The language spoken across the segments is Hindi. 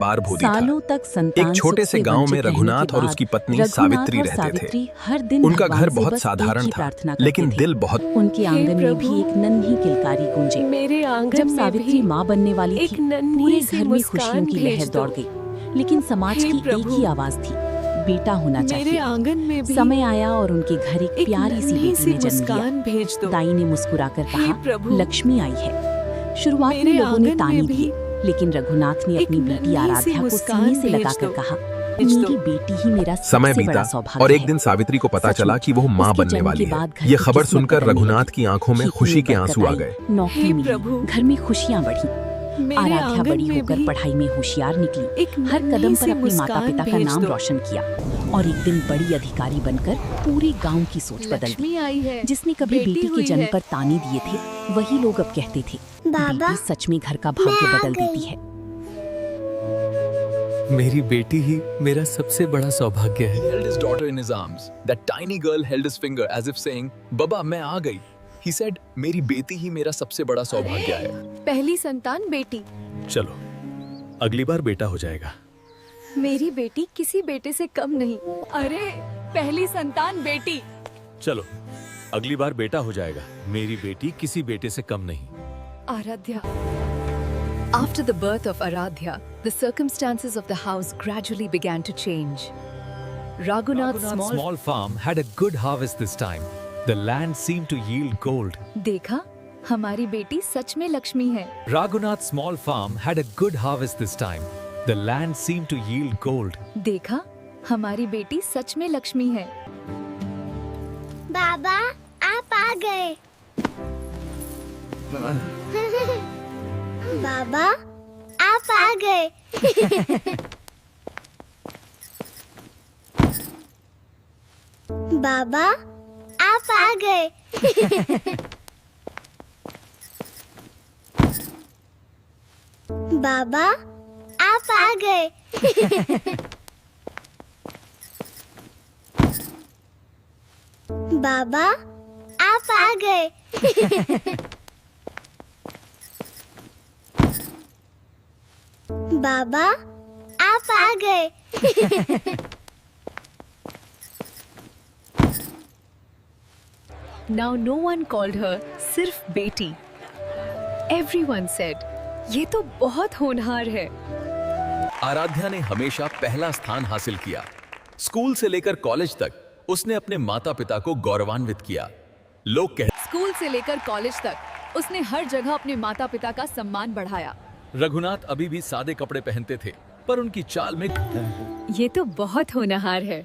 पार भोदी था। सालों तक संतान एक छोटे से गांव में रघुनाथ और उसकी पत्नी सावित्री रहते थे। हर दिन उनका घर बहुत साधारण था, लेकिन दिल बहुत। उनके आंगन में भी एक नन्ही किलकारी गूंजे। मेरे आंगन जब में सावित्री माँ बनने वाली थी, पूरे घर में खुशियों की लहर दौड़ गई। लेकिन समाज की एक ही आवाज थी, बेटा होना चाहिए। मेरे आंगन में भी समय आया और उनके घर एक प्यारी सी बेटी ने जन्म लिया। भेज दो। दाई ने मुस्कुराकर कहा, लक्ष्मी आई है। शुरुआत में लोगों ने ताने दिए, लेकिन रघुनाथ ने अपनी बेटी आराध्या को सीने से लगाकर कहा, मेरी बेटी ही मेरा समय सबसे बड़ा बीता सौभाग्य और एक है। दिन सावित्री को पता चला कि वो माँ उसके बनने जन्म वाली के है। बाद घर ये की खबर किस्मत सुनकर बदलने रघुनाथ लगी। की आंखों में ठीक खुशी के बरकत आंसू आ आई, गए। नौकरी मिली, प्रभु, घर में खुशियाँ बढ़ी। आराध्या बड़ी होकर पढ़ाई में होशियार निकली, हर कदम पर अपने माता पिता का नाम रोशन किया और एक दिन बड़ी अधिकारी बनकर पूरे गांव की सोच बदल दी। आई है। जिसने कभी बेटी के जन्म पर ताने दिए थे, वही लोग अब कहते थे, बेटी सच में घर का भाग्य बदल देती है। मेरी बेटी ही मेरा सबसे बड़ा सौभाग्य है। He held his daughter in his arms. That tiny girl held his finger as if saying, "Baba, मैं आ गई." He said, "मेरी बेटी ही मेरा सबसे बड़ा सौभाग्य है." पहली संतान बेटी। चलो, अगली बार बेटा हो जाएगा। मेरी बेटी किसी बेटे से कम नहीं। अरे, पहली संतान बेटी। चलो, अगली बार बेटा हो जाएगा। मेरी बेटी किसी बेटे से कम नहीं। Aaradhya. After the birth of Aradhya, the circumstances of the house gradually began to change. Raghunath's small farm had a good harvest this time. The land seemed to yield gold. देखा, हमारी बेटी सच में लक्ष्मी है। Raghunath's small farm had a good harvest this time. The land seemed to yield gold. देखा, हमारी बेटी सच में लक्ष्मी है। बाबा, आप आ गए। बाबा, आप आ गए। बाबा, आप आ गए। बाबा, आप आ गए। बाबा, आप आ गए। बाबा, आप आ गए। Now no one called her सिर्फ बेटी। Everyone said, ये तो बहुत होनहार है। आराध्या ने हमेशा पहला स्थान हासिल किया। स्कूल से लेकर कॉलेज तक उसने अपने माता पिता को गौरवान्वित किया। लोग कहते, स्कूल से लेकर कॉलेज तक उसने हर जगह अपने माता पिता का सम्मान बढ़ाया। रघुनाथ अभी भी सादे कपड़े पहनते थे, पर उनकी चाल में ये तो बहुत होनहार है।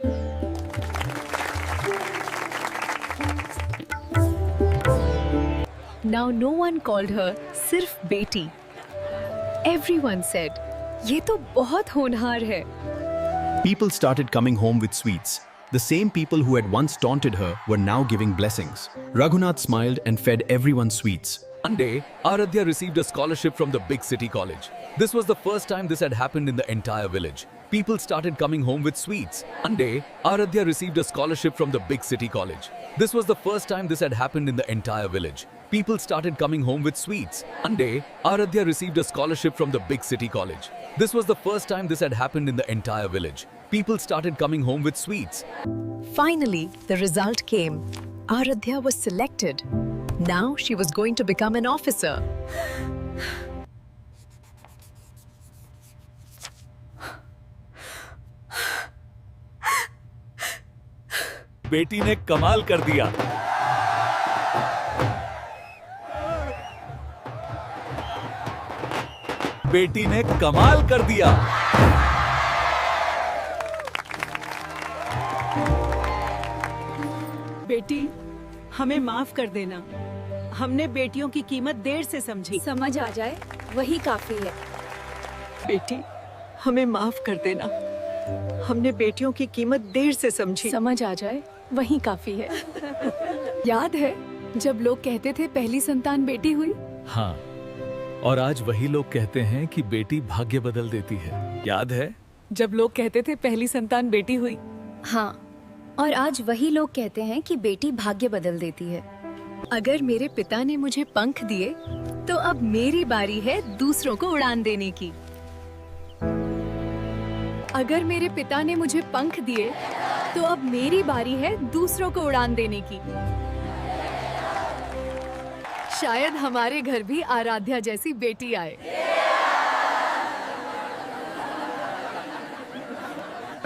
Now no one called her सिर्फ बेटी। Everyone said, ये तो बहुत होनहार है। People started coming home with sweets. The same people who had once taunted her were now giving blessings. Raghunath smiled and fed everyone sweets. One day, Aradhya received a scholarship from the big city college. This was the first time this had happened in the entire village. People started coming home with sweets. One day, Aradhya received a scholarship from the big city college. This was the first time this had happened in the entire village. People started coming home with sweets. One day, Aradhya received a scholarship from the big city college. This was the first time this had happened in the entire village. People started coming home with sweets. Finally, the result came. Aradhya was selected. Now she was going to become an officer. बेटी ने कमाल कर दिया। बेटी ने कमाल कर दिया। बेटी, हमें माफ कर देना। हमने बेटियों की कीमत देर से समझी। समझ आ जाए वही काफी है। बेटी, हमें माफ कर देना। हमने बेटियों की कीमत देर से समझी। समझ आ जाए वही काफी है। याद है जब लोग कहते थे पहली संतान बेटी हुई? हाँ, और आज वही लोग कहते हैं कि बेटी भाग्य बदल देती है। याद है जब लोग कहते थे पहली संतान बेटी हुई? हाँ, और आज वही लोग कहते हैं कि बेटी भाग्य बदल देती है। अगर मेरे पिता ने मुझे पंख दिए, तो अब मेरी बारी है दूसरों को उड़ान देने की। अगर मेरे पिता ने मुझे पंख दिए तो अब मेरी बारी है दूसरों को उड़ान देने की। शायद हमारे घर भी आराध्या जैसी बेटी आए।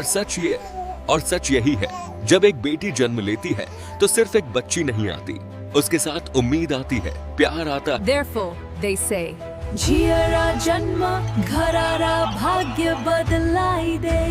सच यही है, जब एक बेटी जन्म लेती है तो सिर्फ एक बच्ची नहीं आती, उसके साथ उम्मीद आती है, प्यार आता है। Therefore, they say, जियरा जन्म घरारा भाग्य बदलाई दे।